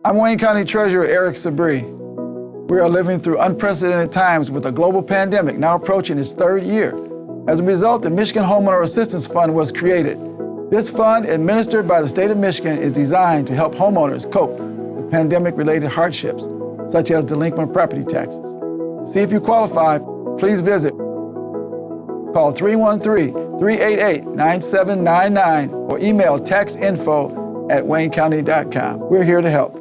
I'm Wayne County Treasurer Eric Sabree. We are living through unprecedented times with a global pandemic now approaching its third year. As a result, the Michigan Homeowner Assistance Fund was created. This fund, administered by the state of Michigan, is designed to help homeowners cope with pandemic-related hardships, such as delinquent property taxes. To see if you qualify, please visit. Call 313-388-9799 or email taxinfo@waynecounty.com. We're here to help.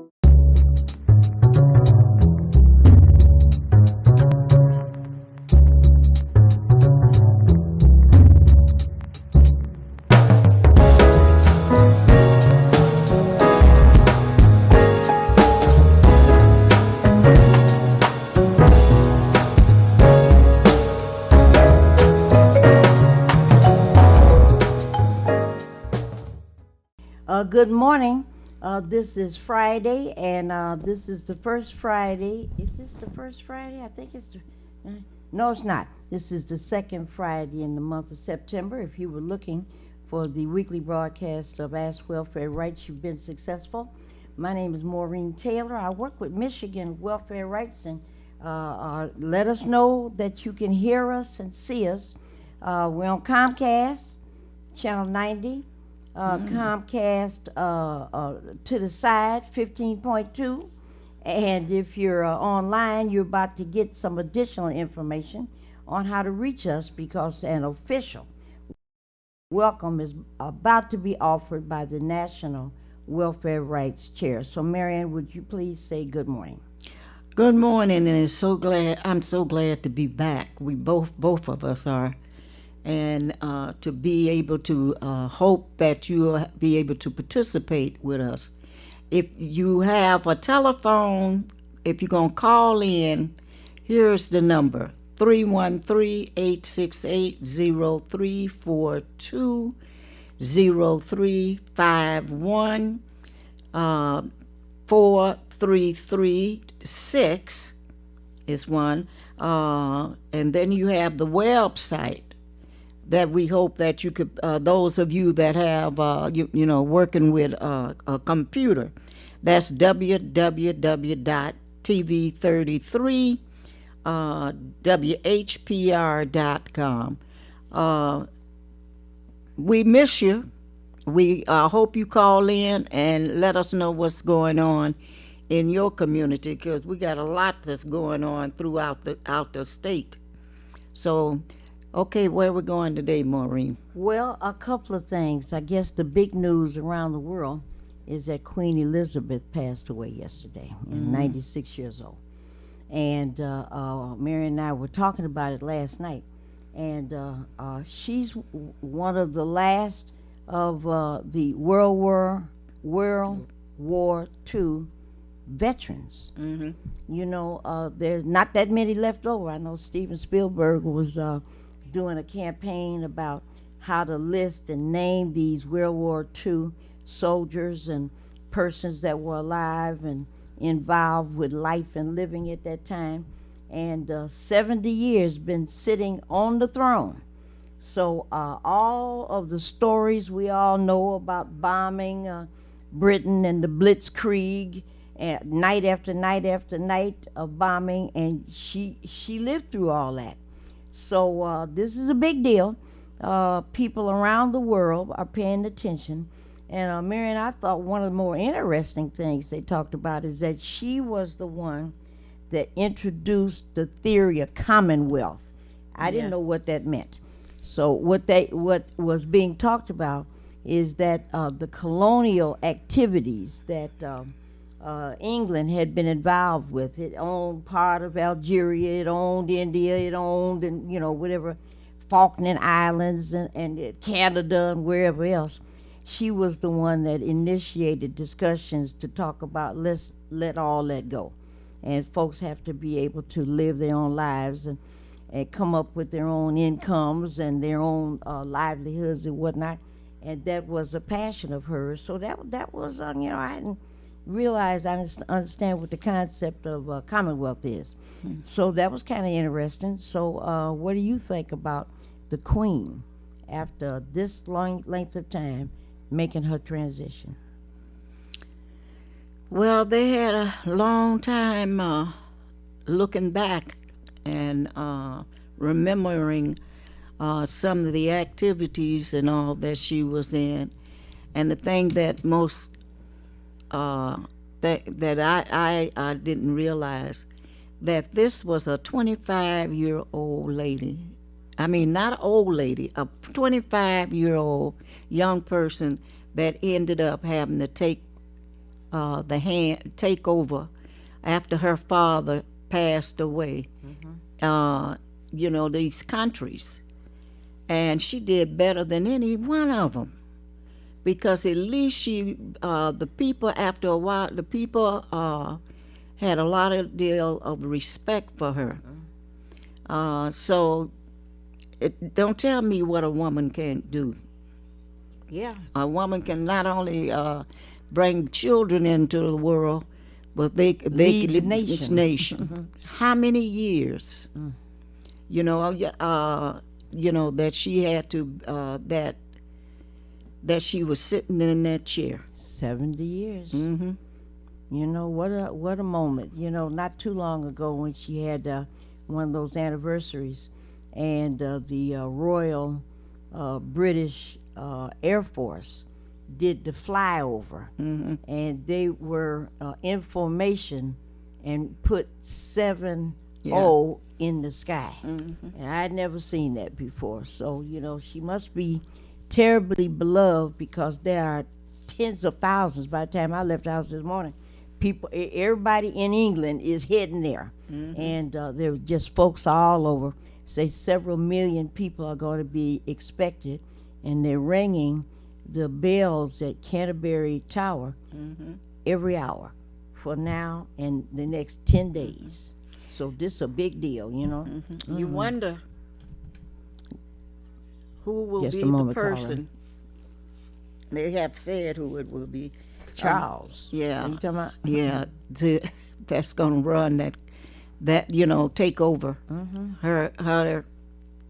Good morning. This is Friday, and this is the first Friday. Is this the first Friday? I think it's no, it's not. This is the second Friday in the month of September. If you were looking for the weekly broadcast of Ask Welfare Rights, you've been successful. My name is Maureen Taylor. I work with Michigan Welfare Rights, and let us know that you can hear us and see us. We're on Comcast, Channel 90. Comcast to the side, 15.2. And if you're online, you're about to get some additional information on how to reach us, because an official welcome is about to be offered by the National Welfare Rights Chair. So, Marianne, would you please say good morning? Good morning, and I'm so glad to be back. We both of us are. And to be able to hope that you'll be able to participate with us. If you have a telephone, if you're going to call in, here's the number, 313-868-0342, 0351, 4336 is one. And then you have the website that we hope that you could, those of you that have, working with a computer, that's www.tv33whpr.com. We miss you. We hope you call in and let us know what's going on in your community, because we got a lot that's going on throughout the state. So, okay, where are we going today, Maureen? Well, a couple of things. I guess the big news around the world is that Queen Elizabeth passed away yesterday, 96 years old. And Mary and I were talking about it last night. And she's one of the last of the World War II veterans. You know, there's not that many left over. I know Steven Spielberg was doing a campaign about how to list and name these World War II soldiers and persons that were alive and involved with life and living at that time. And 70 years been sitting on the throne. So all of the stories we all know about bombing Britain and the Blitzkrieg, and night after night after night of bombing, and she lived through all that. So this is a big deal. People around the world are paying attention. And Marion, I thought one of the more interesting things they talked about is that she was the one that introduced the theory of commonwealth. I didn't know what that meant. So what was being talked about is that the colonial activities that England had been involved with. It owned part of Algeria, it owned India, it owned, and whatever, Falkland Islands and Canada and wherever else. She was the one that initiated discussions to talk about let's let all that go. And folks have to be able to live their own lives and come up with their own incomes and their own livelihoods and whatnot. And that was a passion of hers. So that was, I hadn't realized, I understand what the concept of Commonwealth is. So that was kind of interesting. So what do you think about the Queen after this long length of time making her transition? Well, they had a long time looking back and remembering some of the activities and all that she was in. And the thing that most that I didn't realize that this was a 25-year-old lady. I mean, not an old lady, a 25-year-old young person that ended up having to take over after her father passed away. These countries, and she did better than any one of them, because at least the people, after a while, the people had a lot of deal of respect for her. So don't tell me what a woman can't do. Yeah. A woman can not only bring children into the world, but they can Lead the lead nation. this nation. How many years? That she had to that she was sitting in that chair. 70 years. Mm-hmm. You know, what a moment. You know, not too long ago when she had one of those anniversaries, and the Royal British Air Force did the flyover, and they were in formation and put 7-0 in the sky. And I'd never seen that before. So, you know, she must be terribly beloved, because there are tens of thousands. By the time I left the house this morning, everybody in England is heading there. And there are just folks all over. Say several million people are going to be expected, and they're ringing the bells at Canterbury Tower every hour for now and the next 10 days. So this is a big deal, you know. You wonder who will Just be a the moment, person. They have said who it will be. Charles. Yeah. Are you talking about? Yeah, that's going to run that take over her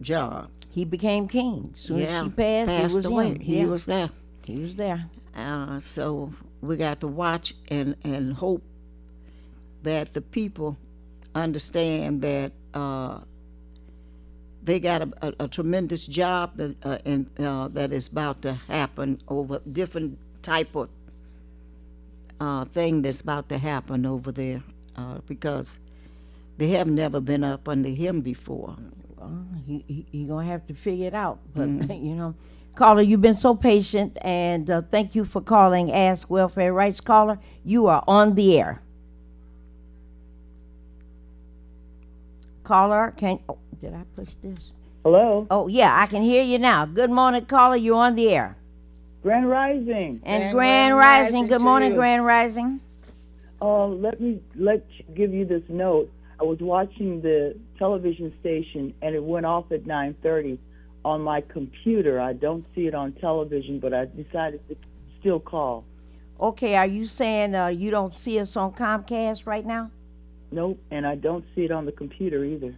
job. He became king. Soon as she passed, passed it was away. him. He Yeah, was there. he was there. So we got to watch and hope that the people understand that they got a tremendous job that is about to happen over different type of thing that's about to happen over there, because they have never been up under him before. He gonna have to figure it out. But you know, caller, you've been so patient, and thank you for calling Ask Welfare Rights. Caller, you are on the air. Caller, did I push this? Hello, Oh yeah, I can hear you now. Good morning, caller. You're on the air. Grand Rising. And Grand Grand Rising Rising. Good to morning, you. Grand Rising. Let me give you this note. I was watching the television station, and it went off at 9:30 on my computer. I don't see it on television, but I decided to still call. Okay, are you saying you don't see us on Comcast right now? Nope, and I don't see it on the computer either.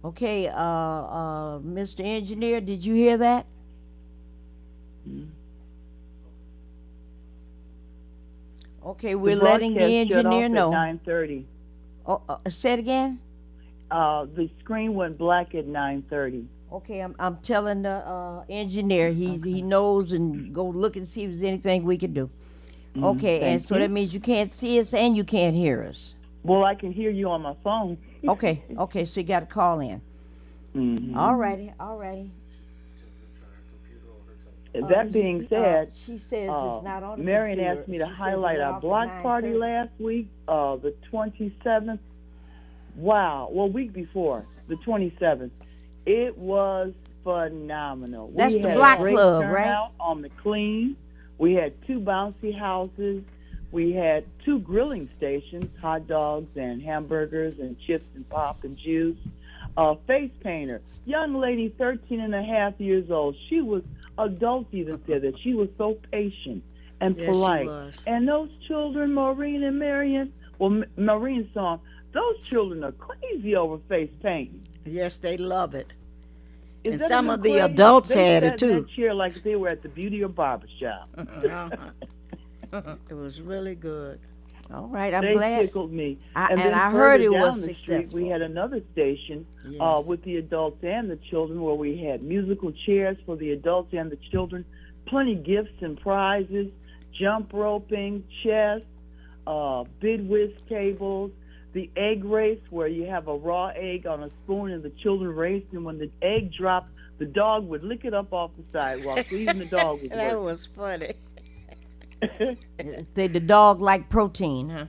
Okay, Mr. Engineer, did you hear that? Okay, we're letting the broadcast shut engineer off know. at 9:30. Oh, say it again. The screen went black at 9:30. Okay, I'm telling the engineer he knows, and go look and see if there's anything we can do. Okay, and thank so you. that means you can't see us and you can't hear us. Well, I can hear you on my phone. Okay, so you got to call in. Mhm. All righty. That being said, she says it's not on the Marion computer. asked me to She says highlight it our off at block party 9:30. last week, the 27th. Wow. Well, week before, the 27th. It was phenomenal. That's we the had Block a great Club, turnout right? on McLean. We had 2 bouncy houses. We had 2 grilling stations, hot dogs and hamburgers and chips and pop and juice. Face painter, young lady, 13 and a half years old. She was, adults even said that she was so patient and Yes, she polite. was. And those children, Maureen and Marion, well, Maureen saw 'em, those children are crazy over face painting. Yes, they love it. Is And that some even of the crazy? adults They had it, sat in too. that chair like they were at the beauty or barber shop. It was really good. All right, I'm They glad. tickled me. And then I heard further it was down the street, successful. we had another station Yes. with the adults and the children, where we had musical chairs for the adults and the children, plenty gifts and prizes, jump roping, chess, bid whist tables, the egg race where you have a raw egg on a spoon and the children race, and when the egg dropped, the dog would lick it up off the sidewalk. So even the dog was That working. was funny. Say the dog like protein, huh?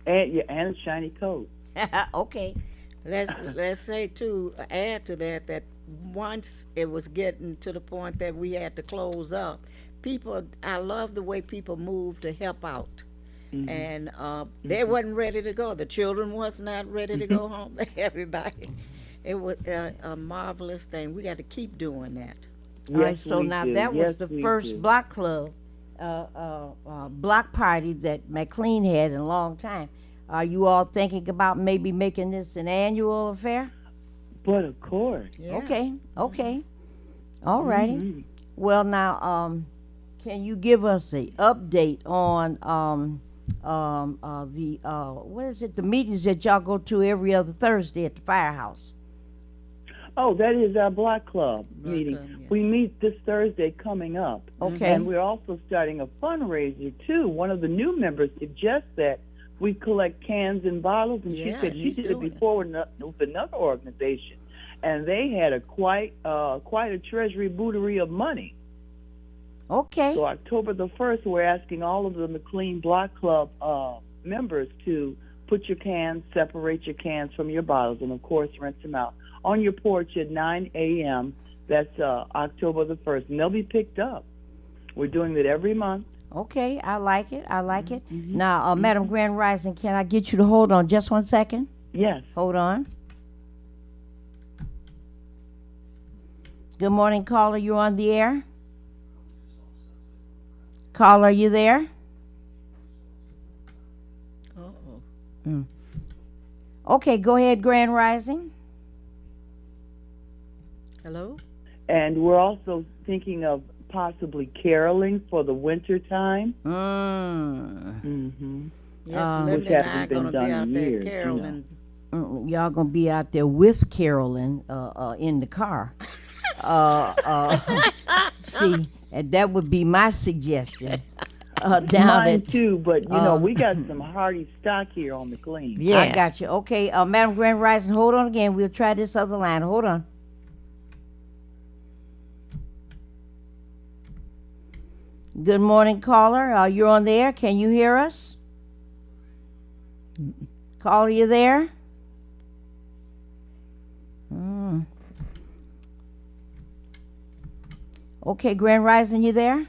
And a shiny coat. Okay. Let's say too, add to that, that once it was getting to the point that we had to close up, I love the way people moved to help out. And they wasn't ready to go. The children was not ready to go home. Everybody. It was a marvelous thing. We got to keep doing that. All right, Yes, so we now do. that was Yes, the we first do. block club, block party that McLean had in a long time. Are you all thinking about maybe making this an annual affair? But of course. Yeah. Okay, okay. All righty. Well, now, can you give us a update on what is it? The meetings that y'all go to every other Thursday at the firehouse. Oh, that is our block club meeting. club, yeah. We meet this Thursday coming up. Okay. And we're also starting a fundraiser, too. One of the new members suggests that we collect cans and bottles, and she Yeah, said she he's did it doing it. before with another organization. And they had quite a treasury bootery of money. Okay. So October the 1st, we're asking all of the McLean Block Club members to put your cans, separate your cans from your bottles, and, of course, rinse them out on your porch at 9 a.m. That's October the 1st, and they'll be picked up. We're doing that every month. Okay, I like it. I like it. Now, Madam Grand Rising, can I get you to hold on just 1 second? Yes. Hold on. Good morning, caller. You on the air? Caller, you there? Uh-oh. Okay, go ahead, Grand Rising. Hello? And we're also thinking of possibly caroling for the winter time. Mm-hmm. Yes, Um, Linda Which and I hasn't are been going to be done out in there years, caroling. Y'all gonna be out there with Carolyn in the car. See, and that would be my suggestion. Down Mine at, too, but we got some hearty stock here on McLean. Yes. I got you. Okay, Madam Grand Rising, hold on again. We'll try this other line. Hold on. Good morning, caller. You're on the air. Can you hear us? Caller, you there? Okay, Grand Rising, you there?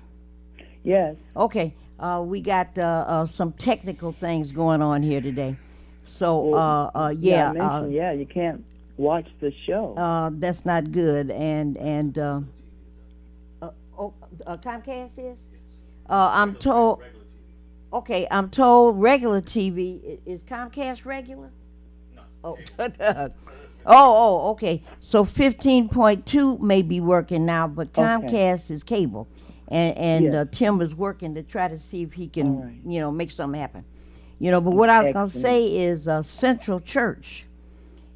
Yes. Okay, we got some technical things going on here today. So, Well, I yeah, mentioned, you can't watch the show. that's not good. And Comcast is? I'm told. Okay, I'm told regular TV is Comcast regular. No. Oh, okay. So 15.2 may be working now, but Comcast is cable, and Yes. Tim is working to try to see if he can, All right. make something happen. But what I was gonna Excellent. say is Central Church.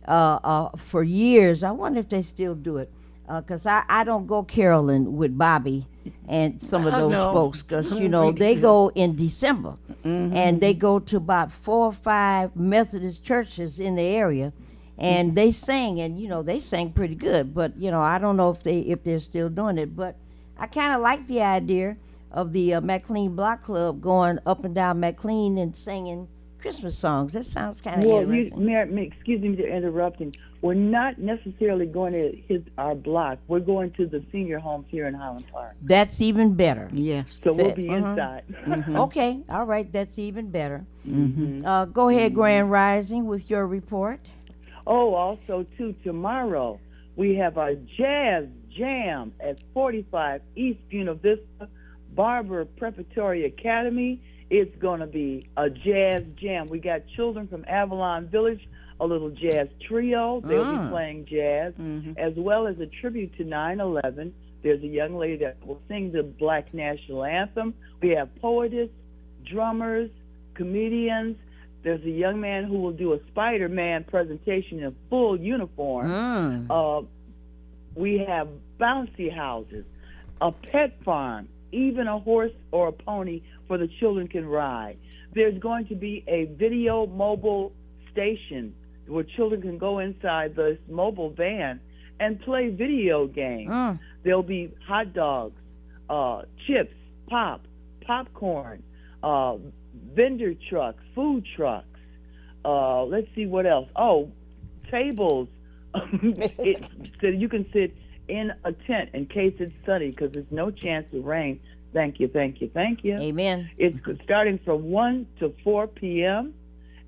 For years, I wonder if they still do it, because I don't go caroling with Bobby and some of those No. folks, because they go in December, and they go to about 4 or 5 Methodist churches in the area, and they sing, and they sing pretty good. But I don't know if they're still doing it. But I kind of like the idea of the McLean Block Club going up and down McLean and singing Christmas songs. That sounds kind of Well, interesting. excuse me for interrupting. We're not necessarily going to hit our block. We're going to the senior homes here in Highland Park. That's even better. Yes. So we'll be inside. Okay, all right, that's even better. Go ahead, Grand Rising, with your report. Oh, also, too, tomorrow we have a jazz jam at 45 East Buena Vista Barber Preparatory Academy. It's going to be a jazz jam. We got children from Avalon Village, a little jazz trio. They'll be playing jazz, as well as a tribute to 9/11. There's a young lady that will sing the Black National Anthem. We have poetess, drummers, comedians. There's a young man who will do a Spider-Man presentation in full uniform. We have bouncy houses, a pet farm, even a horse or a pony for the children can ride. There's going to be a video mobile station where children can go inside this mobile van and play video games. There'll be hot dogs, chips, popcorn, vendor trucks, food trucks. Let's see what else. Oh, tables so you can sit in a tent in case it's sunny because there's no chance of rain. Thank you. Amen. It's starting from 1 to 4 p.m.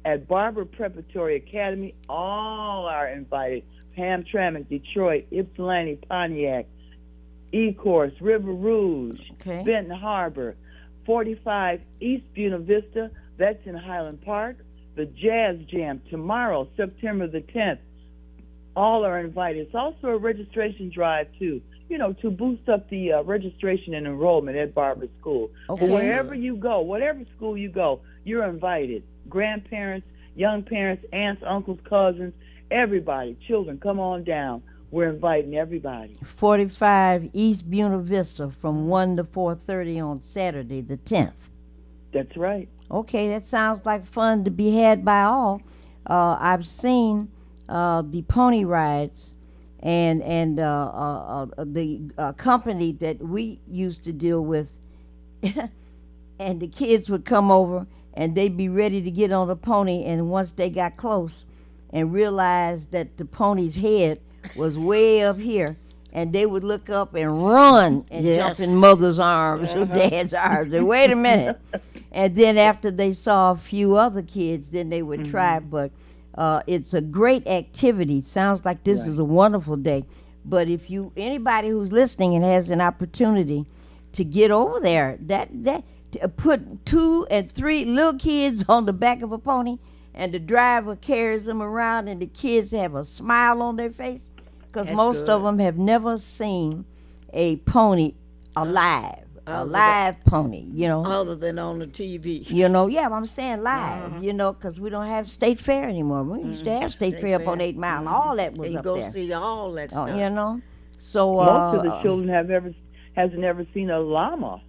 at Barber Preparatory Academy. All are invited. Hamtramck, Detroit, Ypsilanti, Pontiac, Ecorse, River Rouge, Okay. Benton Harbor, 45 East Buena Vista, that's in Highland Park. The Jazz Jam tomorrow, September the 10th. All are invited. It's also a registration drive, too, to boost up the registration and enrollment at Barber School. Okay. But wherever you go, whatever school you go, you're invited. Grandparents, young parents, aunts, uncles, cousins, everybody, children, come on down. We're inviting everybody. 45 East Buena Vista from 1 to 4:30 on Saturday the 10th. That's right. Okay, that sounds like fun to be had by all. I've seen the pony rides and the company that we used to deal with, and the kids would come over and they'd be ready to get on the pony, and once they got close and realized that the pony's head was way up here, and they would look up and run and Yes. jump in mother's arms or dad's arms. And wait a minute. And then after they saw a few other kids, then they would try. But it's a great activity. Sounds like this is a wonderful day. But if anybody who's listening and has an opportunity to get over there, to put 2 and 3 little kids on the back of a pony, and the driver carries them around, and the kids have a smile on their face, because That's most of good. them have never seen a pony alive, a live pony, Other than on the TV. Yeah, I'm saying live, because we don't have State Fair anymore. We used to have State Fair up on Fair. 8 Mile. All that was You up go there. see all that stuff. So Most of the children hasn't ever seen a llama.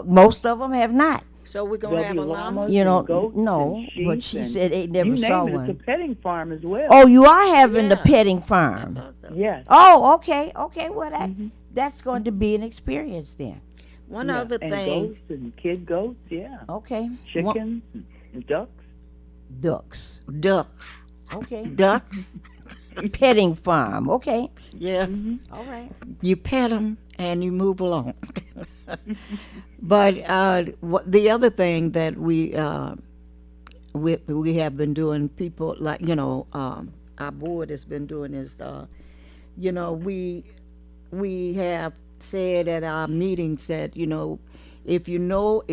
most of them have not. So we're going to There'll have be a llama? llamas You and goats no, and sheep but she and said they never you saw name it, one. It's a petting farm as well. Oh, you are having the Yeah. petting farm. Yes. Oh, okay. Well, that's going to be an experience then. One Yeah, other and thing. goats and kid goats, yeah. Okay. Chickens and ducks. Ducks. Ducks. Okay. Ducks. Petting farm. Okay. Yeah. All right. You pet them and you move along. But the other thing that we have been doing, people like our board has been doing is we have said at our meetings that if you know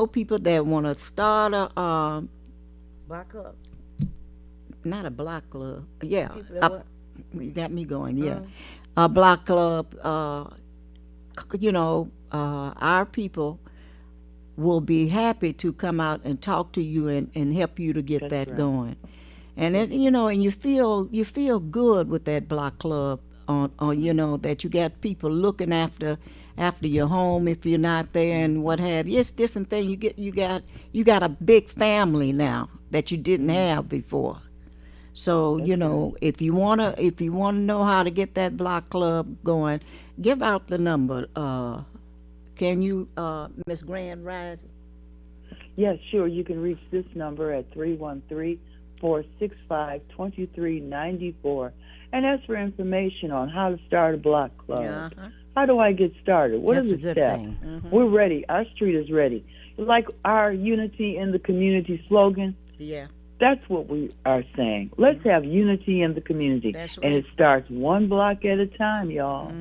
people that want to start a Back up. not a block club, yeah, People that what? you got me going, yeah, a block club, our people will be happy to come out and talk to you and help you to get That's that right. going. And it, and you feel good with that block club on that you got people looking after your home if you're not there and what have you. It's different thing. You got a big family now that you didn't have before. So if you wanna know how to get that block club going, give out the number. Can you, Miss Grand Rising? Yes, sure. You can reach this number at 313-465-2394 and ask for information on how to start a block club. Uh-huh. How do I get started? What That's are a the good steps? thing. We're ready. Our street is ready. Like our unity in the community slogan, Yeah. that's what we are saying. Let's have unity in the community. That's And right. it starts one block at a time, y'all.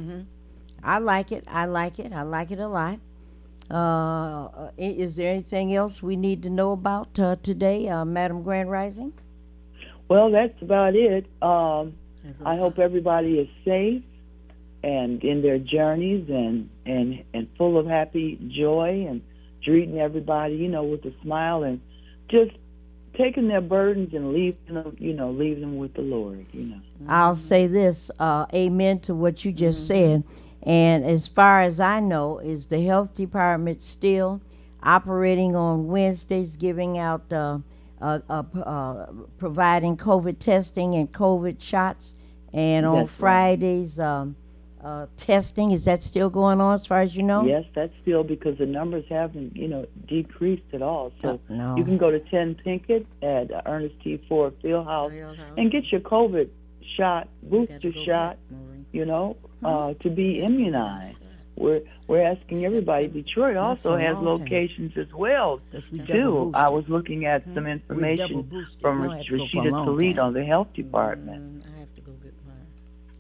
I like it. I like it a lot. Is there anything else we need to know about today, Madam Grand Rising? Well, that's about it. That's I hope everybody is safe and in their journeys and full of happy joy and treating everybody, with a smile and just taking their burdens and leaving them with the Lord. I'll say this, amen to what you just said. And as far as I know, is the health department still operating on Wednesdays, giving out, providing COVID testing and COVID shots, and on That's right. Fridays, testing? Is that still going on as far as you know? Yes, that's still, because the numbers haven't, decreased at all. So No. you can go to 10 Pinkett at Ernest T. Ford Fieldhouse and get your COVID shot, booster shot, to be immunized. We're asking everybody. Detroit also has locations as well, too. I was looking at some information from Rashida Toledo, the health department. I have to go get mine.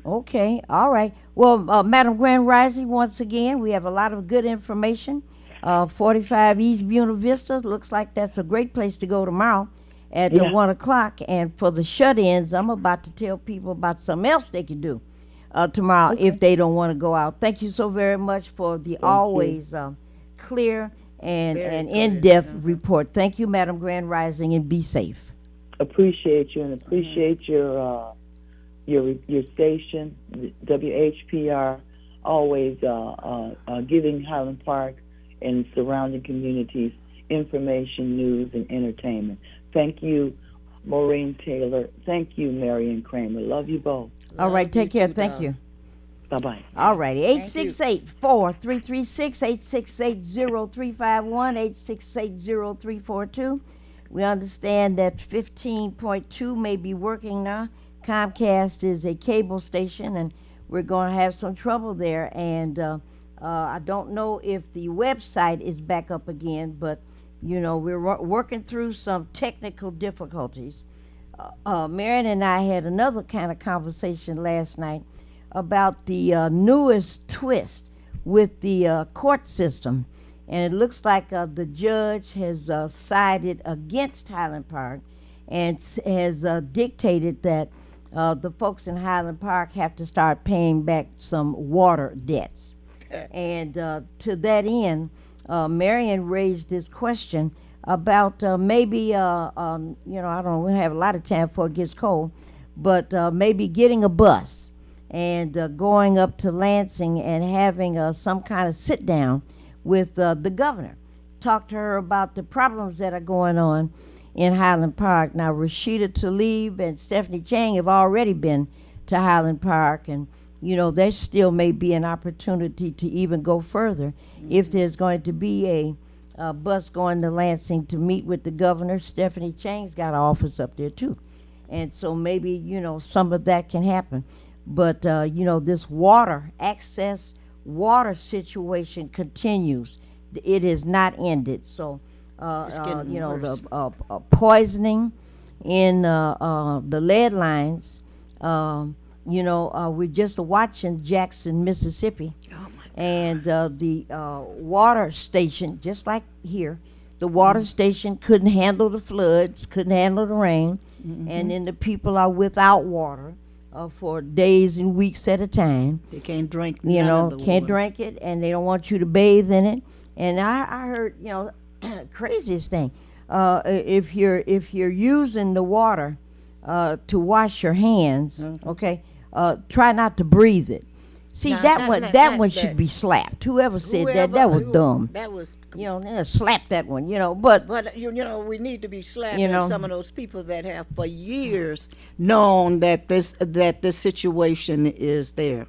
Okay, all right. Well, Madam Grand Rising, once again, we have a lot of good information. 45 East Buena Vista, looks like that's a great place to go tomorrow at Yeah. 1 o'clock. And for the shut-ins, I'm about to tell people about something else they can do tomorrow if they don't want to go out. Thank you so very much for the always clear and in-depth report. Thank you, Madam Grand Rising, and be safe. Appreciate you, and appreciate your station, WHPR, always giving Highland Park and surrounding communities information, news, and entertainment. Thank you, Maureen Taylor. Thank you, Marion Kramer. Love you both. All right, take care. Thank you. Bye-bye. All righty, 868-4336, 868-0351, 868-0342. We understand that 15.2 may be working now. Comcast is a cable station, and we're going to have some trouble there. And I don't know if the website is back up again, but, we're working through some technical difficulties. Marion and I had another kind of conversation last night about the newest twist with the court system. And it looks like the judge has sided against Highland Park and has dictated that the folks in Highland Park have to start paying back some water debts. And to that end, Marion raised this question about maybe, I don't know, we have a lot of time before it gets cold, but maybe getting a bus and going up to Lansing and having some kind of sit down with the governor. Talk to her about the problems that are going on in Highland Park. Now, Rashida Tlaib and Stephanie Chang have already been to Highland Park, and there still may be an opportunity to even go further if there's going to be a bus going to Lansing to meet with the governor. Stephanie Chang's got an office up there too, and so maybe some of that can happen. But this water situation continues. It is not ended. So the poisoning in the lead lines. We're just watching Jackson, Mississippi. Oh my God. And the water station, just like here, the water station couldn't handle the floods, couldn't handle the rain, and then the people are without water for days and weeks at a time. They can't drink Can't drink it, and they don't want you to bathe in it. And I heard, craziest thing, if you're using the water to wash your hands, okay, try not to breathe it. See, Now, that one should be slapped. Whoever said that was dumb. That was, Slap that one, but but we need to be slapping some of those people that have for years known that this situation is there,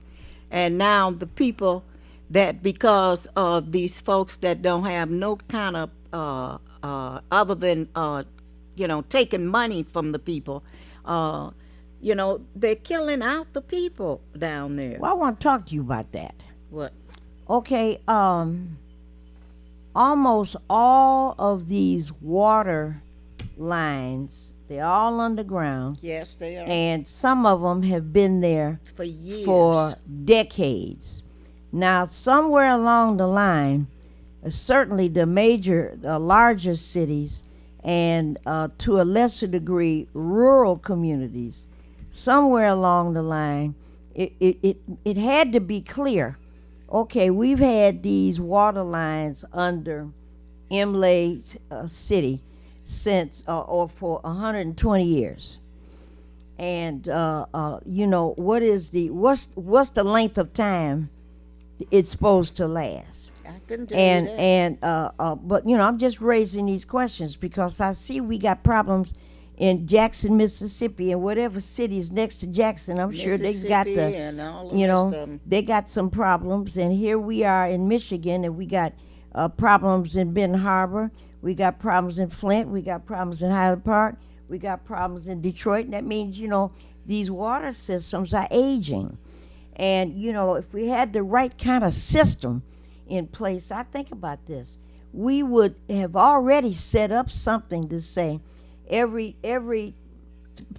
and now the people that, because of these folks that don't have no kind of other than taking money from the people, they're killing out the people down there. well, I want to talk to you about that. What? Okay, almost all of these water lines, they're all underground, Yes, they are. and some of them have been there For years. for decades. Now, somewhere along the line, certainly the larger cities, and to a lesser degree, rural communities, somewhere along the line, it had to be clear. Okay, we've had these water lines under Imlay City since or for 120 years. And you know, what's the length of time it's supposed to last? I couldn't tell you that. But you know, I'm just raising these questions because I see we got problems in Jackson, Mississippi, and whatever cities next to Jackson. I'm sure they got Mississippi and all the you rest know, of 'em. they got some problems. And here we are in Michigan, and we got problems in Benton Harbor. We got problems in Flint. We got problems in Highland Park. We got problems in Detroit. And that means, you know, these water systems are aging. And, you know, if we had the right kind of system in place, I think about this, we would have already set up something to say every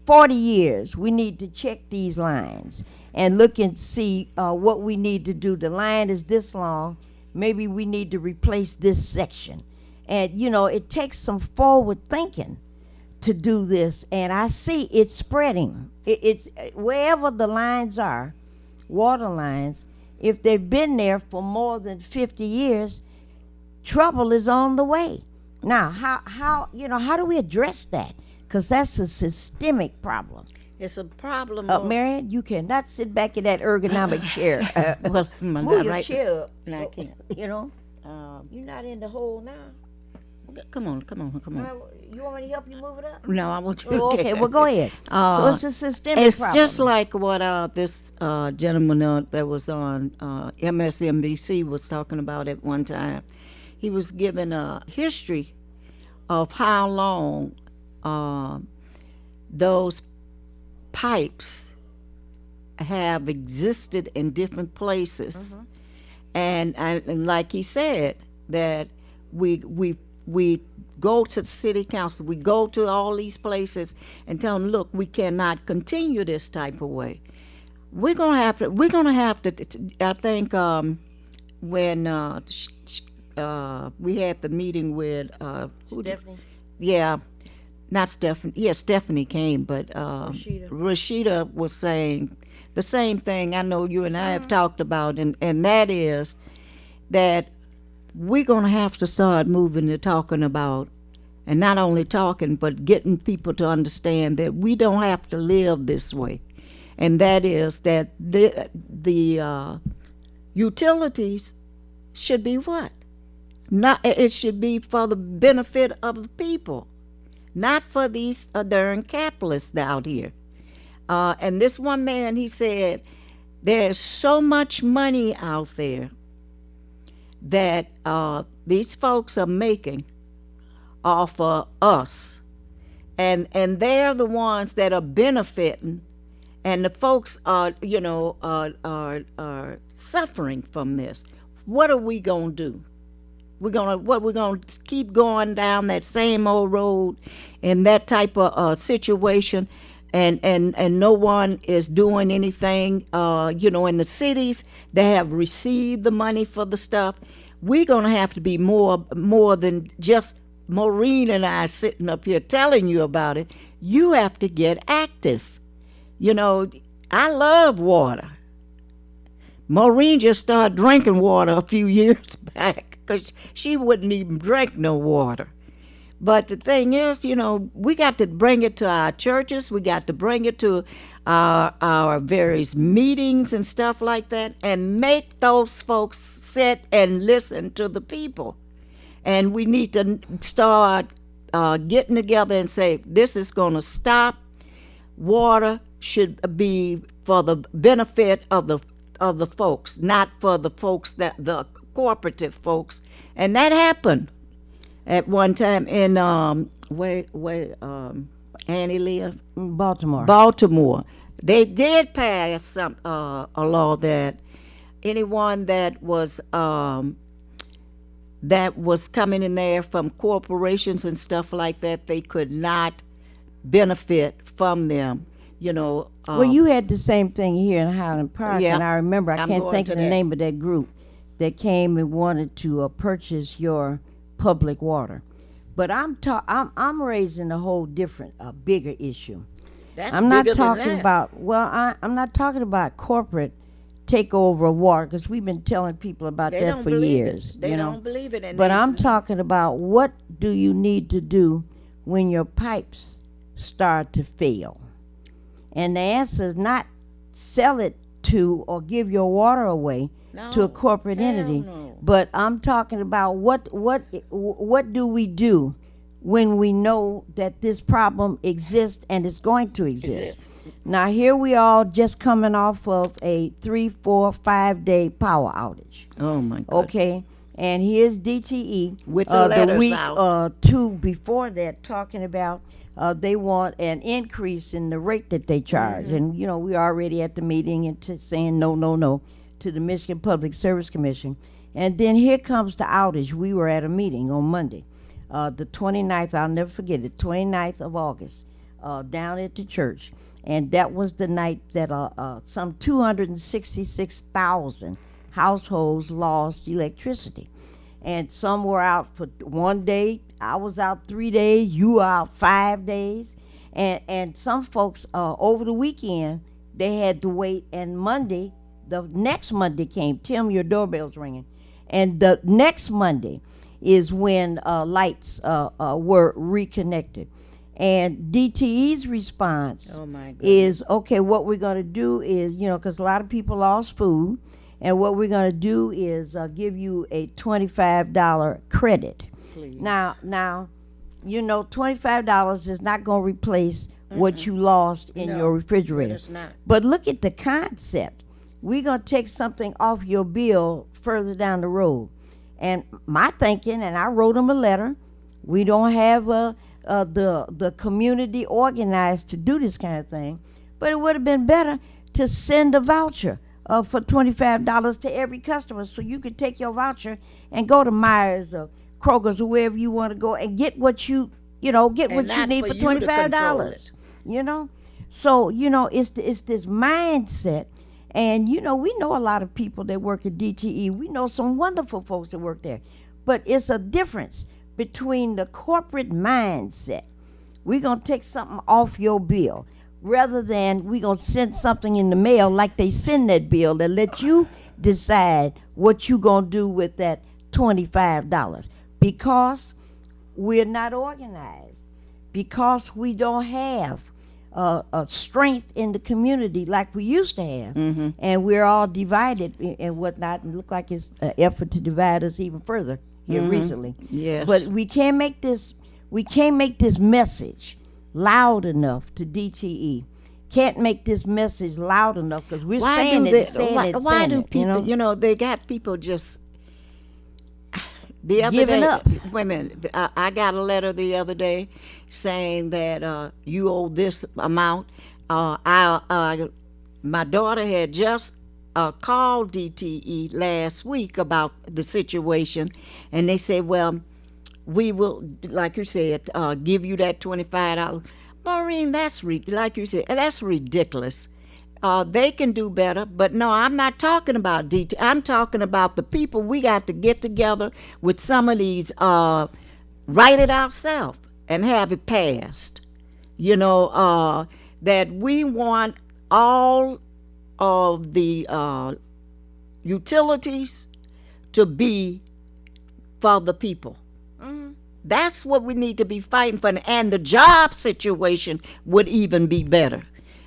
40 years we need to check these lines and look and see what we need to do. The line is this long. Maybe we need to replace this section. And, you know, it takes some forward thinking to do this. And I see it's spreading. It's wherever the lines are, water lines, if they've been there for more than 50 years, trouble is on the way. Now, how do we address that? Because that's a systemic problem. It's a problem. Marion, you cannot sit back in that ergonomic chair. Well, Move your right. chair up. No, I So, can't. You know, you're not in the hole now. Come on. You want me to help you move it up? No, I want you. Oh, okay, well, go ahead. So it's a systemic It's problem. just like what this gentleman that was on MSNBC was talking about at one time. He was giving a history of how long those pipes have existed in different places, and like he said, that we go to the city council, we go to all these places and tell them, look, we cannot continue this type of way. We're gonna have to. I think when we had the meeting with Stephanie? yeah, not Stephanie. Yeah, Stephanie came, but Rashida. Rashida was saying the same thing I know you and I have talked about, and that is that we're going to have to start moving and talking about, and not only talking, but getting people to understand that we don't have to live this way. And that is that the utilities should be what? Not, it should be for the benefit of the people, not for these darn capitalists out here. And this one man, he said, there's so much money out there that these folks are making off of us, and they're the ones that are benefiting, and the folks are suffering from this. What are we gonna do? We're gonna keep going down that same old road in that type of situation, and no one is doing anything. In the cities they have received the money for the stuff. We're gonna have to be more than just Maureen and I sitting up here telling you about it. You have to get active. I love water. Maureen just started drinking water a few years back because she wouldn't even drink no water. But the thing is, we got to bring it to our churches. We got to bring it to our various meetings and stuff like that, and make those folks sit and listen to the people. And we need to start getting together and say, this is going to stop. Water should be for the benefit of the folks, not for the folks, that the cooperative folks. And that happened at one time in Annie Leah, Baltimore. They did pass a law that anyone that was coming in there from corporations and stuff like that, they could not benefit from them. Well, you had the same thing here in Highland Park, Yeah. and I remember, I I'm can't going think to of the that. name of that group that came and wanted to purchase your public water. But I'm raising a whole different, bigger issue. That's I'm not bigger than talking that. about, I'm not talking about corporate takeover of water, because we've been telling people about They that don't for believe years. it. They don't believe it. And But they I'm say- talking about, what do you need to do when your pipes start to fail? And the answer is not sell it to or give your water away to a No, corporate hell entity. no. But I'm talking about what do we do when we know that this problem exists and it's going to exist? Now here we are just coming off of a 3, 4, 5 day power outage. Oh my God. Okay, and here's DTE With the letters week out. 2 before that, talking about they want an increase in the rate that they charge, and you know we already at the meeting and saying no to the Michigan Public Service Commission, and then here comes the outage. We were at a meeting on Monday, the 29th. I'll never forget it, 29th of August, down at the church, and that was the night that some 266,000 households lost electricity. And some were out for 1 day. I was out 3 days. You were out 5 days. And some folks over the weekend, they had to wait. And Monday, the next Monday came. Tim, your doorbell's ringing. And the next Monday is when lights were reconnected. And DTE's response Oh my goodness. is, okay, what we're going to do is, you know, because a lot of people lost food, and what we're going to do is give you a $25 credit. Please. Now, you know, $25 is not going to replace what you lost in No, your refrigerator. it's not. But look at the concept. We're going to take something off your bill further down the road. And my thinking, and I wrote them a letter, we don't have the community organized to do this kind of thing, but it would have been better to send a voucher for $25 to every customer, so you could take your voucher and go to Myers or Kroger's or wherever you want to go and get what you get And what you not need for for you to control $25. it. You know, so it's this mindset, and you know we know a lot of people that work at DTE. We know some wonderful folks that work there, but it's a difference between the corporate mindset. We're gonna take something off your bill, rather than we gonna send something in the mail like they send that bill and let you decide what you gonna do with that $25, because we're not organized, because we don't have a strength in the community like we used to have, and we're all divided and whatnot, and look like it's an effort to divide us even further here recently. Yes. But we can't make this message loud enough to DTE. Can't make this message loud enough because we're saying it, saying it, why saying do it, people, you know? they got people just the other Giving day, up. Wait a minute, I got a letter the other day saying that you owe this amount. My daughter had just called DTE last week about the situation, and they said, well, we will, like you said, give you that $25. Maureen, like you said, that's ridiculous. They can do better, but no, I'm not talking about DT. I'm talking about the people. We got to get together with some of these, write it ourselves and have it passed. You know, that we want all of the utilities to be for the people. That's what we need to be fighting for, and the job situation would even be better.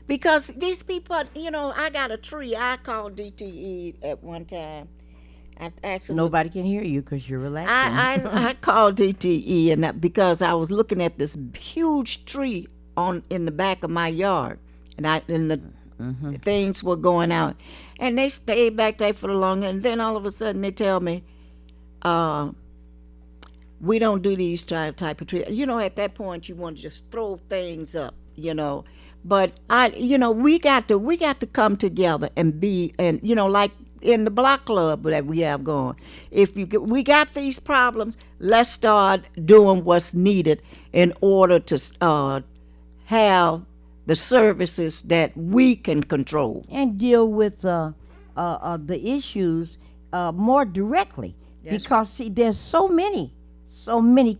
Because these people, I got a tree. I called DTE at one time. I actually Nobody can hear you because you're relaxing. I called DTE because I was looking at this huge tree in the back of my yard, and the things were going out, and they stayed back there for the long. And then all of a sudden they tell me, we don't do these type of trees. At that point you want to just throw things up, But we got to come together and be, and like in the block club that we have going. We got these problems, let's start doing what's needed in order to have the services that we can control and deal with the issues more directly. Because see, there's so many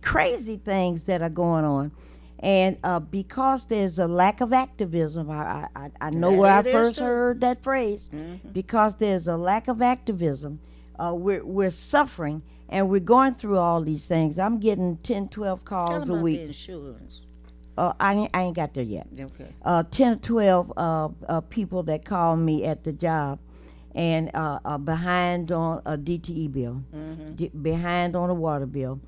crazy things that are going on, and because there's a lack of activism, I know where I first heard that phrase. Because there's a lack of activism, we're suffering, and we're going through all these things. I'm getting 10, 12 Tell calls them a about week. the insurance. I ain't got there yet. Okay. 10 or 12 people that call me at the job and are behind on a DTE bill, behind on a water bill.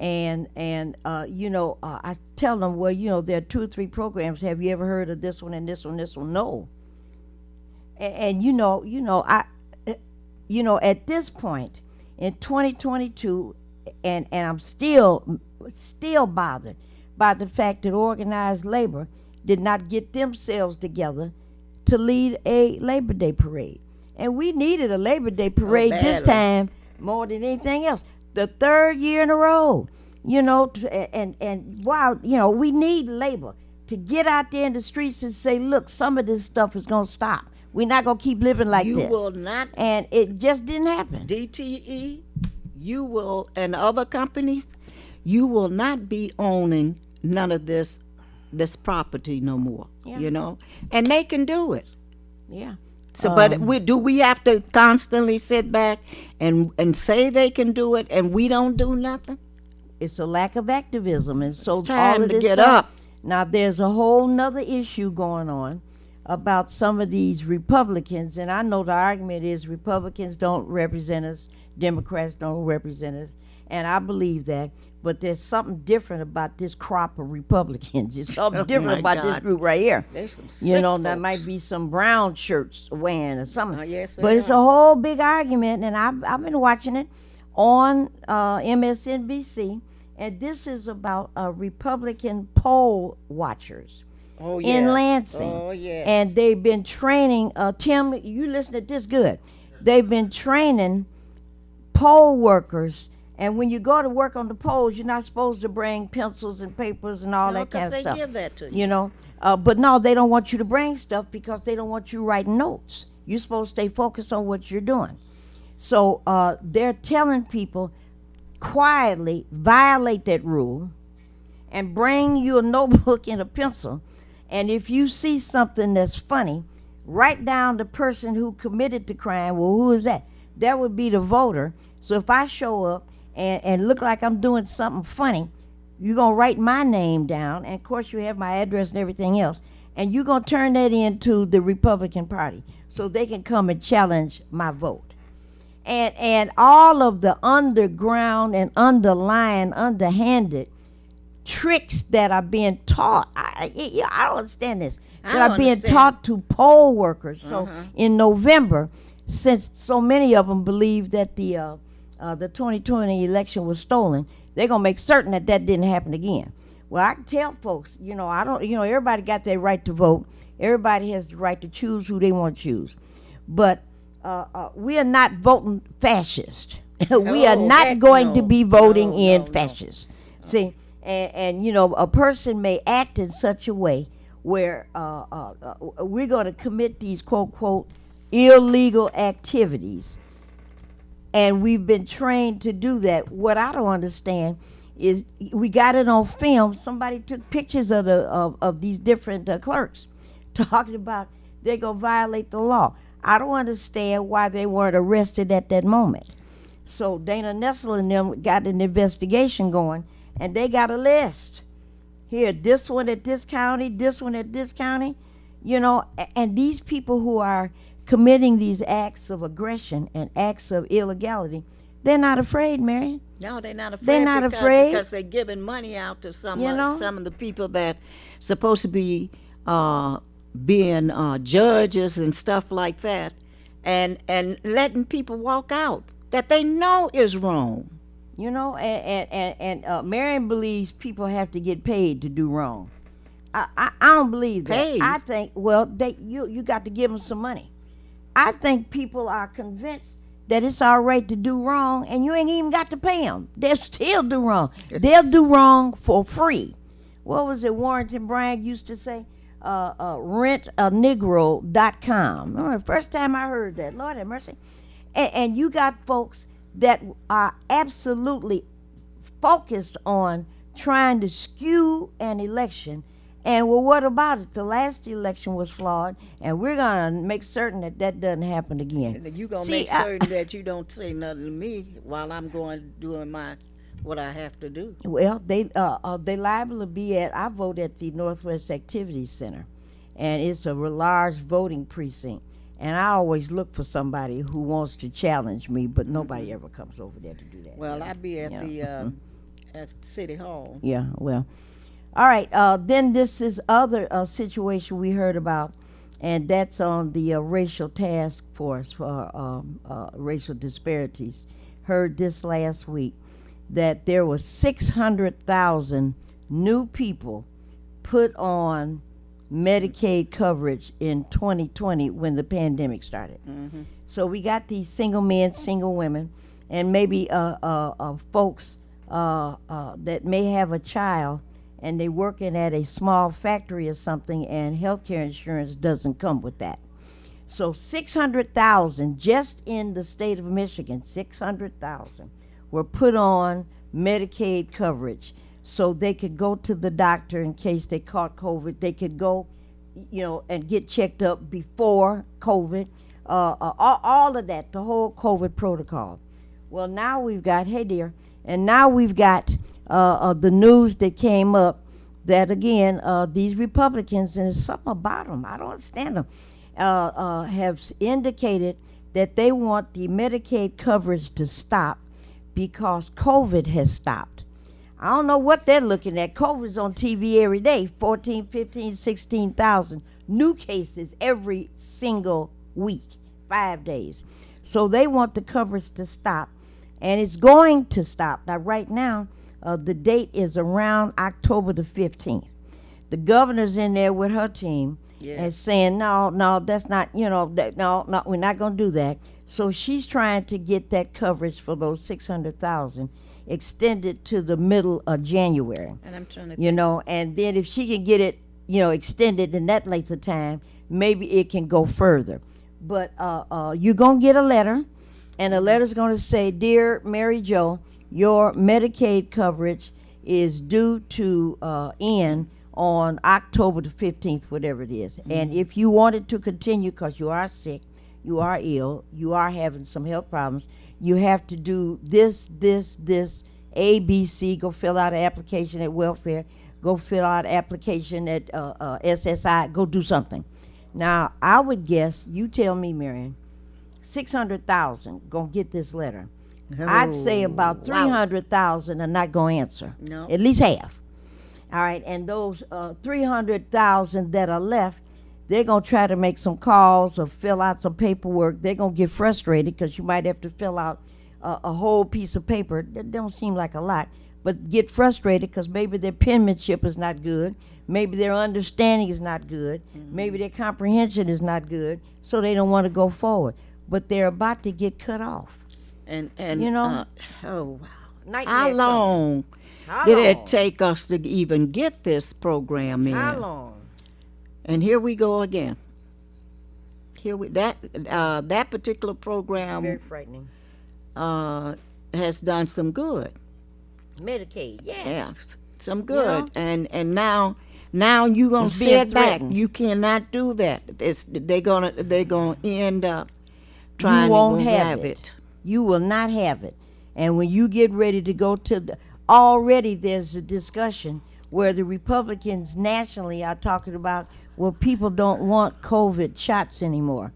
And I tell them, well, there are 2 or 3 programs. Have you ever heard of this one and this one, this one? No. And at this point in 2022, and I'm still bothered by the fact that organized labor did not get themselves together to lead a Labor Day parade. And we needed a Labor Day parade this badly. time more than anything else. The 3rd year in a row, and wow, we need labor to get out there in the streets and say, look, some of this stuff is going to stop. We're not going to keep living like You this. will not- And it just didn't happen. DTE, you will, and other companies, you will not be owning none of this property no more. Yeah. And they can do it. Yeah. So, but we have to constantly sit back and say they can do it, and we don't do nothing? It's a lack of activism, and so It's time all of to this get stuff. up. Now there's a whole nother issue going on about some of these Republicans, and I know the argument is Republicans don't represent us, Democrats don't represent us, and I believe that. But there's something different about this crop of Republicans. It's something different my about this God. group right here. There's some You know, sick there folks. might be some brown shirts wearing or something. Oh, yes, but there it's a whole big argument, and I've been watching it on MSNBC, and this is about Republican poll watchers Oh, in yes. Lansing. Oh, yes. And they've been training, Tim, you listen to this good. They've been training poll workers. And when you go to work on the polls, you're not supposed to bring pencils and papers and all No, that kind 'cause of they stuff. give that to you. But no, they don't want you to bring stuff because they don't want you writing notes. You're supposed to stay focused on what you're doing. So they're telling people quietly violate that rule and bring you a notebook and a pencil. And if you see something that's funny, write down the person who committed the crime. Well, who is that? That would be the voter. So if I show up and look like I'm doing something funny, you're going to write my name down. And of course, you have my address and everything else. And you're going to turn that into the Republican Party so they can come and challenge my vote. And all of the underground and underlying, underhanded tricks that are being taught. I don't understand this. I That are don't being understand. taught to poll workers. So in November, since so many of them believe that the 2020 election was stolen, they're gonna make certain that that didn't happen again. Well, I can tell folks, I don't, everybody got their right to vote. Everybody has the right to choose who they want to choose, but we are not voting fascist. We are Oh, not heck going to no. be voting No, in no, no. fascists. See, and a person may act in such a way where we're going to commit these quote quote illegal activities, and we've been trained to do that. What I don't understand is we got it on film. Somebody took pictures of these different clerks talking about they're gonna violate the law. I don't understand why they weren't arrested at that moment. So Dana Nessel and them got an investigation going, and they got a list. Here, this one at this county, this one at this county, and these people who are committing these acts of aggression and acts of illegality, they're not afraid, Marion. No, they're not afraid. They're not afraid. Because they're giving money out to some You know? of the people that supposed to be being judges and stuff like that, and letting people walk out that they know is wrong. And Marion believes people have to get paid to do wrong. I don't believe that. Paid? I think, you got to give them some money. I think people are convinced that it's all right to do wrong, and you ain't even got to pay them. They'll still do wrong. They'll do wrong for free. What was it Warrington Bragg used to say? Rentanegro.com. The first time I heard that, Lord have mercy. And you got folks that are absolutely focused on trying to skew an election And well, what about it? The last election was flawed, and we're gonna make certain that that doesn't happen again. And you gonna See, make certain that you don't say nothing to me while I'm going doing what I have to do. Well, they liable to be at. I vote at the Northwest Activities Center, and it's a large voting precinct. And I always look for somebody who wants to challenge me, but nobody ever comes over there to do that. Well, I'll be at Yeah. at City Hall. Yeah, well. All right, then this is other situation we heard about, and that's on the racial task force for racial disparities. Heard this last week that there was 600,000 new people put on Medicaid coverage in 2020 when the pandemic started. So we got these single men, single women, and maybe folks that may have a child and they working at a small factory or something, and health care insurance doesn't come with that. So 600,000 just in the state of Michigan, 600,000 were put on Medicaid coverage so they could go to the doctor in case they caught COVID. They could go, and get checked up before COVID, all of that, the whole COVID protocol. Well, now we've got, hey dear, and now we've got the news that came up that again, these Republicans, and there's something about them, I don't understand them, have indicated that they want the Medicaid coverage to stop because COVID has stopped. I don't know what they're looking at. COVID's on TV every day, 14, 15, 16,000 new cases every single week, 5 days. So they want the coverage to stop, and it's going to stop. Now, right now, the date is around October the 15th. The governor's in there with her team and saying, no, that's not, no, we're not going to do that. So she's trying to get that coverage for those 600,000 extended to the middle of January. And I'm trying to And then if she can get it, extended in that length of time, maybe it can go further. But you're going to get a letter, and the letter's going to say, Dear Mary Jo, your Medicaid coverage is due to end on October the 15th, whatever it is. And if you want it to continue because you are sick, you are ill, you are having some health problems, you have to do this, A, B, C, go fill out an application at welfare, go fill out an application at SSI, go do something. Now, I would guess, you tell me, Marion, 600,000 gonna get this letter. I'd say about 300,000 are not going to answer. No. At least half. All right, and those 300,000 that are left, they're going to try to make some calls or fill out some paperwork. They're going to get frustrated because you might have to fill out a whole piece of paper. That don't seem like a lot, but get frustrated because maybe their penmanship is not good. Maybe their understanding is not good. Maybe their comprehension is not good, so they don't want to go forward. But they're about to get cut off. And Oh, wow. how long did it take us to even get this program in? How long? And here we go again. That particular program Very frightening. has done some good. Medicaid, yes. Yeah, some good. And now you're gonna It's being sit back. threatened. You cannot do that. They're gonna end up trying You won't to have it. You will not have it. And when you get ready to go to already there's a discussion where the Republicans nationally are talking about, well, people don't want COVID shots anymore.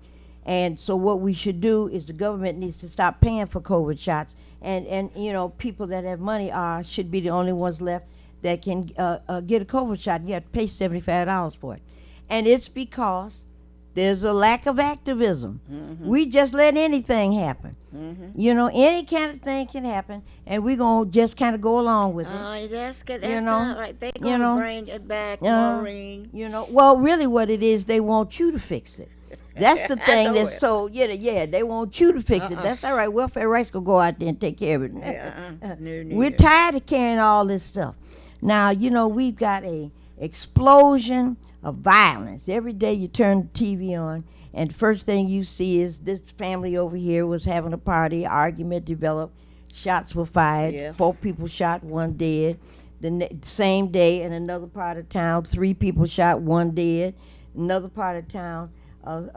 And so what we should do is the government needs to stop paying for COVID shots. And people that have money should be the only ones left that can get a COVID shot. You have to pay $75 for it. And it's because there's a lack of activism. We just let anything happen. Any kind of thing can happen, and we're going to just kind of go along with it. That's good. You That's know, all right. They're going to bring it back, Maureen. Well, really what it is, they want you to fix it. That's the thing know that's it. so, they want you to fix it. That's all right. Welfare rights will go out there and take care of it. No. We're tired of carrying all this stuff. Now, we've got a explosion of violence. Every day you turn the TV on, and the first thing you see is this family over here was having a party, argument developed, shots were fired, 4 people shot, 1 dead. same day, in another part of town, 3 people shot, 1 dead. Another part of town,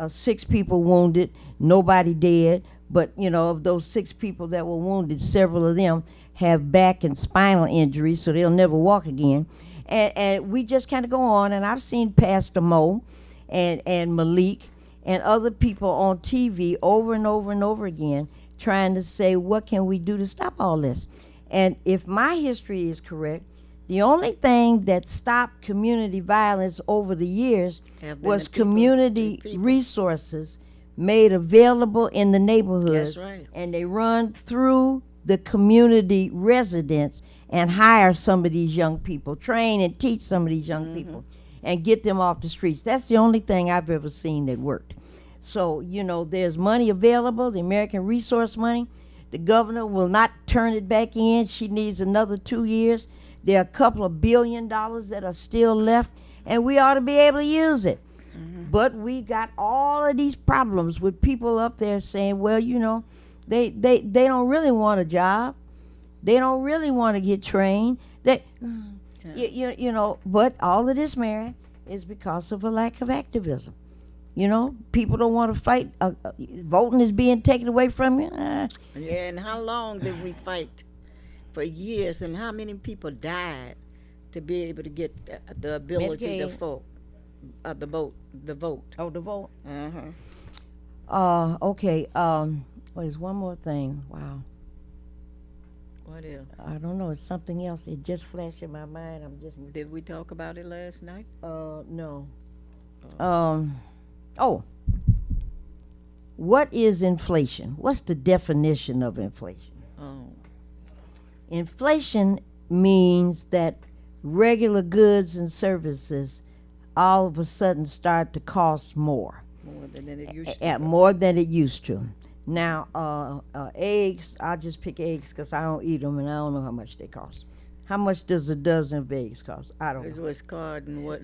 6 people wounded, nobody dead. But, you know, of those 6 people that were wounded, several of them have back and spinal injuries, so they'll never walk again. And we just kind of go on, and I've seen Pastor Mo and Malik and other people on TV over and over and over again trying to say, what can we do to stop all this? And if my history is correct, the only thing that stopped community violence over the years Have been was the people, community the people. resources made available in the neighborhoods. That's right. And they run through the community residents and hire some of these young people, train and teach some of these young people, and get them off the streets. That's the only thing I've ever seen that worked. So, you know, there's money available, the American resource money. The governor will not turn it back in. She needs another 2 years. There are a couple of $1 billion that are still left, and we ought to be able to use it. But we got all of these problems with people up there saying, well, you know, they don't really want a job. They don't really want to get trained. You know, but all of this, Mary, is because of a lack of activism. You know, people don't want to fight. Voting is being taken away from you. Yeah, and how long did we fight? For years, and how many people died to be able to get the ability to Medicaid. vote? The vote. Oh, the vote. Uh-huh. Okay. There's one more thing. Wow. What else? I don't know. It's something else. It just flashed in my mind. I'm just. Did we talk about it last night? No. Oh. What is inflation? What's the definition of inflation? Oh. Inflation means that regular goods and services all of a sudden start to cost more. More than it used to. More than it used to. Now, eggs, I'll just pick eggs because I don't eat them and I don't know how much they cost. How much does a dozen of eggs cost? I don't It know. was card and what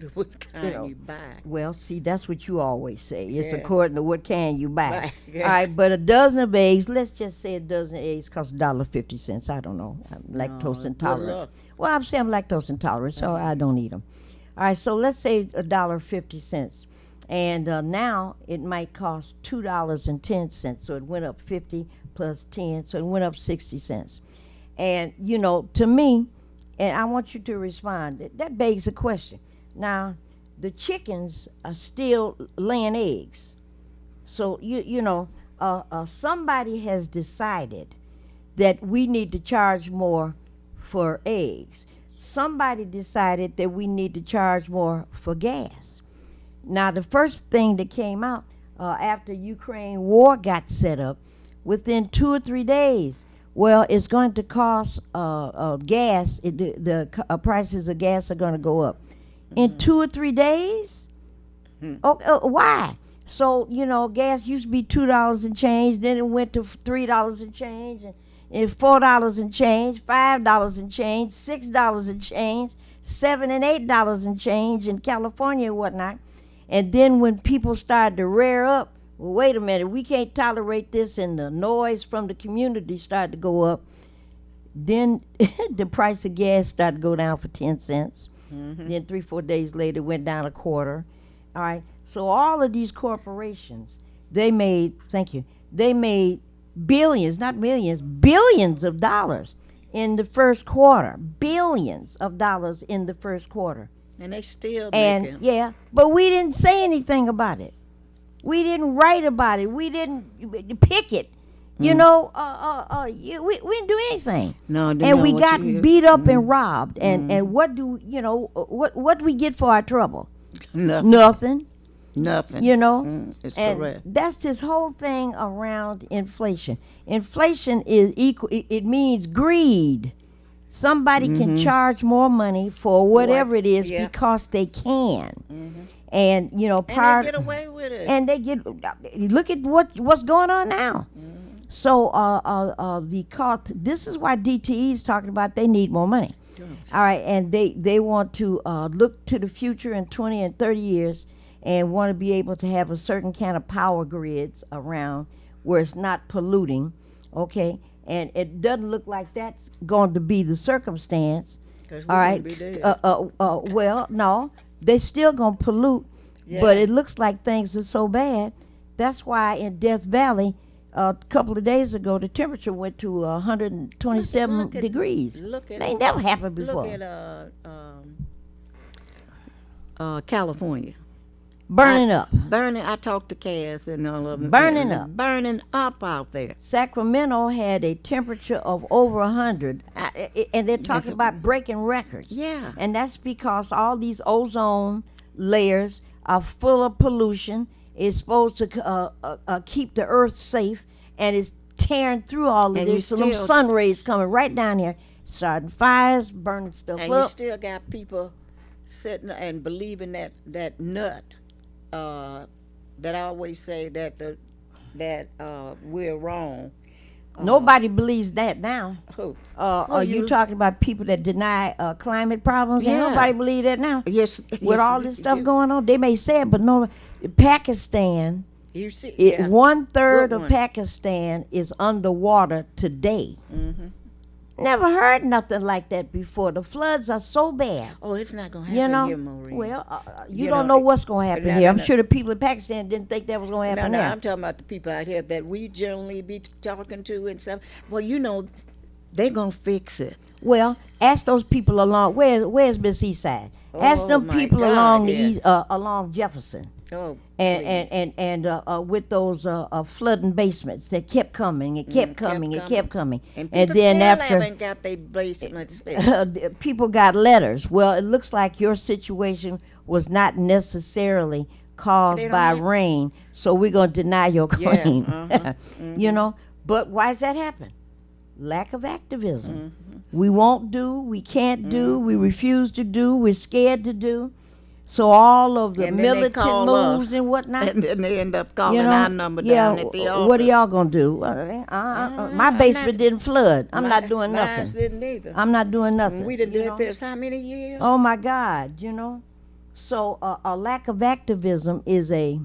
kind know. you buy. Well, see, that's what you always say. It's Yeah. according to what can you buy. Buy, yeah. All right, but a dozen of eggs, let's just say a dozen of eggs costs $1.50. I don't know. I'm lactose good intolerant. luck. Well, I'm saying I'm lactose intolerant, so I don't eat them. All right, so let's say $1.50. And now it might cost $2.10. So it went up 50 plus 10, so it went up 60 cents. And, you know, to me, and I want you to respond, that begs a question. Now, the chickens are still laying eggs. So, you know, somebody has decided that we need to charge more for eggs. Somebody decided that we need to charge more for gas. Now, the first thing that came out after Ukraine war got set up, within 2 or 3 days, well, it's going to cost gas. The prices of gas are going to go up in 2 or 3 days. Why? So, you know, gas used to be $2 and change, then it went to $3 and change, and $4 and change, $5 and change, $6 and change, $7 and $8 and change in California and whatnot. And then when people started to rear up, well, wait a minute, we can't tolerate this, and the noise from the community started to go up. Then the price of gas started to go down for 10 cents. Then 3, 4 days later, it went down a quarter. All right. So all of these corporations, they made billions, not millions, billions of dollars in the first quarter. Billions of dollars in the first quarter. And they still And making. yeah, but we didn't say anything about it. We didn't write about it. We didn't pick it. You know, we didn't do anything. No, they And know we what got you- beat up and robbed. And what do what do we get for our trouble? Nothing. Nothing. Nothing. You know, It's and correct. that's this whole thing around inflation. Inflation is equal. It means greed. Somebody can charge more money for whatever it is Yeah. because they can, and you know, And part they get away with it. and they get. Look at what's going on now. So the cost. This is why DTE is talking about they need more money. All right, and they want to look to the future in 20 and 30 years and want to be able to have a certain kind of power grids around where it's not polluting, okay? And it doesn't look like that's going to be the circumstance 'Cause All we're right. gonna be dead. Well, no, they still gonna pollute, but Yeah. it looks like things are so bad. That's why in Death Valley, a couple of days ago, the temperature went to 127 Look at- degrees. Look at They never happened before. Look at California. Burning up. Burning. I talked to Cass and all of them. Burning up. Burning up out there. Sacramento had a temperature of over 100, and they're talking about breaking records. Yeah. And that's because all these ozone layers are full of pollution. It's supposed to keep the earth safe, and it's tearing through all of And you this. So them still- sun rays coming right down here, starting fires, burning stuff And you up. still got people sitting and believing that nut that always say that we're wrong. Nobody believes that now. Who? Are you talking about people that deny climate problems? Yeah. Nobody believe that now. Yes. With all this stuff going on, they may say it, but no. Pakistan, You see, 1/3 Good of one. Pakistan is underwater today. Mm-hmm. Never heard nothing like that before. The floods are so bad. Oh, it's not gonna happen You know, here, Maureen. well, you You don't know, know what's going to happen no, here. no, I'm no. sure the people in Pakistan didn't think that was going to No, happen no, there. I'm talking about the people out here that we generally be talking to and stuff. Well, you know, they're gonna fix it. Well, ask those people along. Where's Miss Eastside? Ask Oh, them my people God, along the yes. along Jefferson. Oh, And please. and with those flooding basements that kept coming, it kept coming, it kept coming, And and people then still after haven't got their basements fixed. people got letters. Well, it looks like your situation was not necessarily caused They don't by have- rain, so we're gonna deny your Yeah, claim. uh-huh, You know, but why does that happen? Lack of activism. Mm-hmm. We won't do, we can't do, we refuse to do, we're scared to do. So all of the And then they militant call moves us, and whatnot. and then they end up calling You know, our number yeah, down at the office. what are y'all gonna do? My basement not- didn't flood. I'm not doing Mine nothing. didn't either. I'm not doing nothing. We done you did know? this how many years? Oh my God, you know. So a lack of activism is a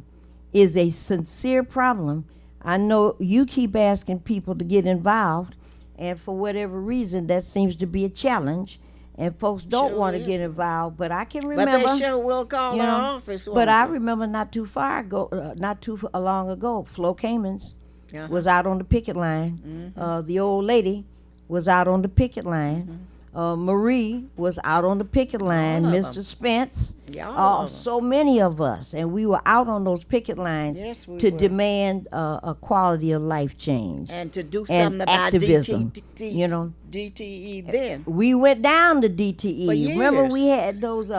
sincere problem. I know you keep asking people to get involved, and for whatever reason, that seems to be a challenge. And folks don't Sure want to is. get involved, but I can but remember. they sure will call you our know, office. But won't I they? remember not too long ago, Flo Kamens Uh-huh. was out on the picket line. The old lady was out on the picket line. Marie was out on the picket line. All of Mr. them. Spence. Yeah, all of them. So many of us, and we were out on those picket lines Yes, we to were. demand a quality of life change. And to do and something about activism, DTE, you know. DTE then. We went down to DTE. For Remember, years. we had those.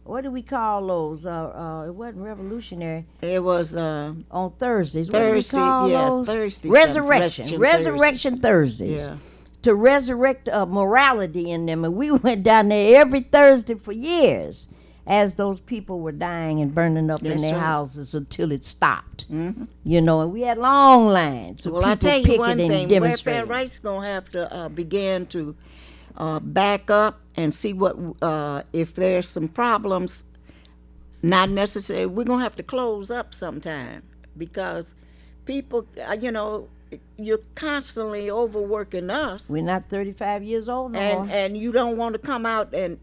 What do we call those? It wasn't revolutionary. It was On Thursdays. Thursday, What do we call yes, those? Thursday Resurrection. something. Resurrection Thursdays. Yeah. To resurrect morality in them. And we went down there every Thursday for years as those people were dying and burning up in That's their right. houses until it stopped. You know, and we had long lines. So Well, I people tell you picketing one and thing, welfare demonstrating. rights gonna have to begin to back up and see what if there's some problems. Not necessary. We're gonna have to close up sometime because people, you're constantly overworking us. We're not 35 years old no more. And you don't want to come out and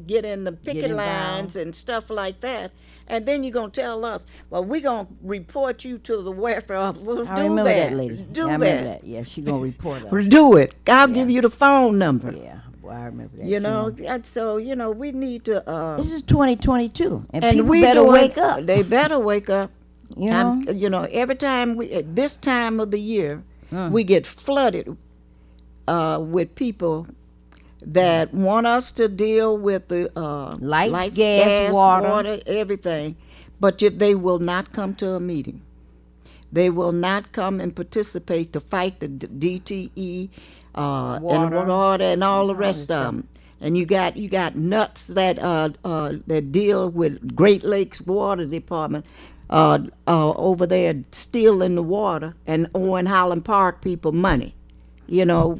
get in the picket involved. lines and stuff like that, and then you're gonna tell us, well, we're gonna report you to the welfare office. Well, I do remember that lady. Do I that. remember that. Yeah, she gonna report us. Do it. I'll give you the phone number. Yeah, well, I remember that. You too. know, and so we need to. This is 2022, and people we better doing- wake up. They better wake up. You know, Every time at this time of the year, Mm. we get flooded with people that want us to deal with the Lights, gas, water. everything, but yet they will not come to a meeting. They will not come and participate to fight the DTE and water and all the rest of them. And you got nuts that that deal with Great Lakes Water Department over there stealing the water and owing Highland Park people money. You know,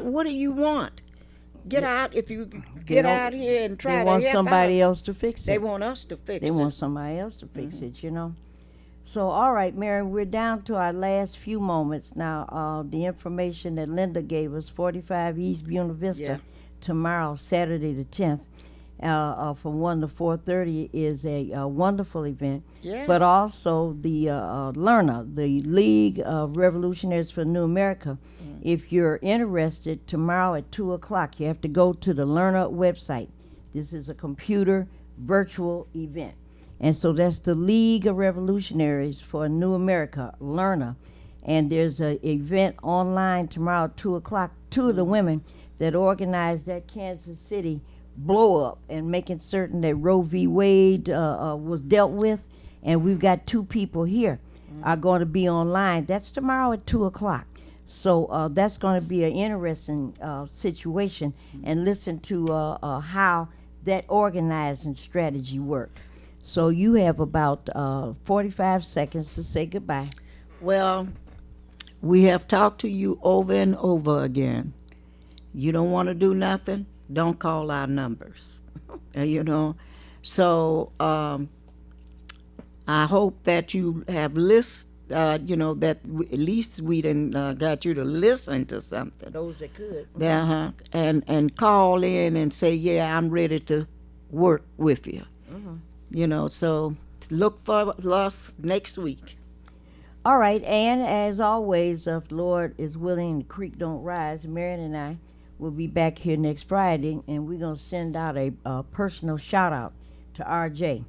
what do you want? Get out if you get out here and try they to want help somebody out. else to fix it. They want us to fix They it. want somebody else to fix it, you know. So, all right, Mary, we're down to our last few moments now. The information that Linda gave us, 45 East Buena Vista, Yeah. tomorrow, Saturday the 10th, from 1 to 4:30 is a wonderful event. Yeah. But also the Lerna, the League of Revolutionaries for New America. If you're interested, tomorrow at 2 o'clock, you have to go to the Lerna website. This is a computer virtual event. And so that's the League of Revolutionaries for New America, Lerna. And there's an event online tomorrow at 2 o'clock. Two of the women that organized that Kansas City blow up and making certain that Roe v. Wade was dealt with. And we've got two people here are going to be online. That's tomorrow at 2 o'clock. So that's going to be an interesting situation, and listen to how that organizing strategy worked. So you have about 45 seconds to say goodbye. Well, we have talked to you over and over again. You don't want to do nothing, don't call our numbers. You know, so I hope that you have listened. You know, that at least we done got you to listen to something. Those that could. Uh-huh. And call in and say, yeah, I'm ready to work with you. You know, so look for us next week. All right, and as always, if the Lord is willing, the creek don't rise, Marion and I will be back here next Friday, and we're going to send out a personal shout-out to RJ.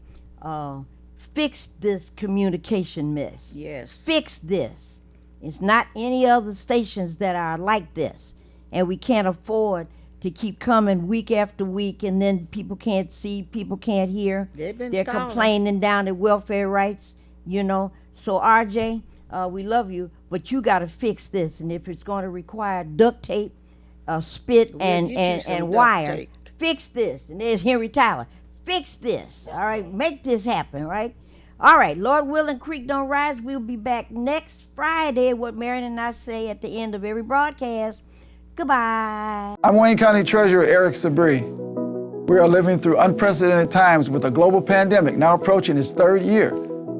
Fix this communication mess. Yes. Fix this. It's not any other stations that are like this, and we can't afford to keep coming week after week, and then people can't see, people can't hear. They're calling. complaining down at welfare rights, you know. So RJ, we love you, but you got to fix this, and if it's going to require duct tape, spit, We'll get you some and duct wire, tape. fix this. And there's Henry Tyler. Fix this. All right, make this happen. Right. All right, Lord willing, creek don't rise. We'll be back next Friday. What Marion and I say at the end of every broadcast. Goodbye. I'm Wayne County Treasurer Eric Sabri. We are living through unprecedented times with a global pandemic now approaching its third year.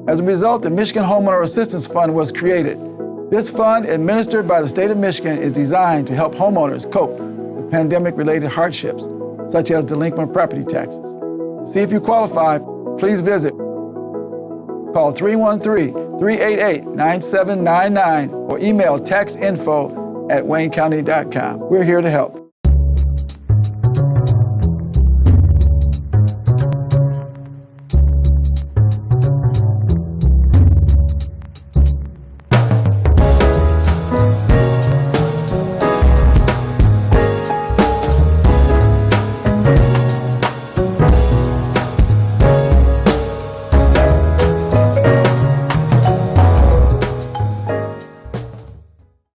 As a result, the Michigan Homeowner Assistance Fund was created. This fund, administered by the state of Michigan, is designed to help homeowners cope with pandemic-related hardships, such as delinquent property taxes. To see if you qualify, please visit. Call 313-388-9799 or email taxinfo@waynecounty.com. We're here to help.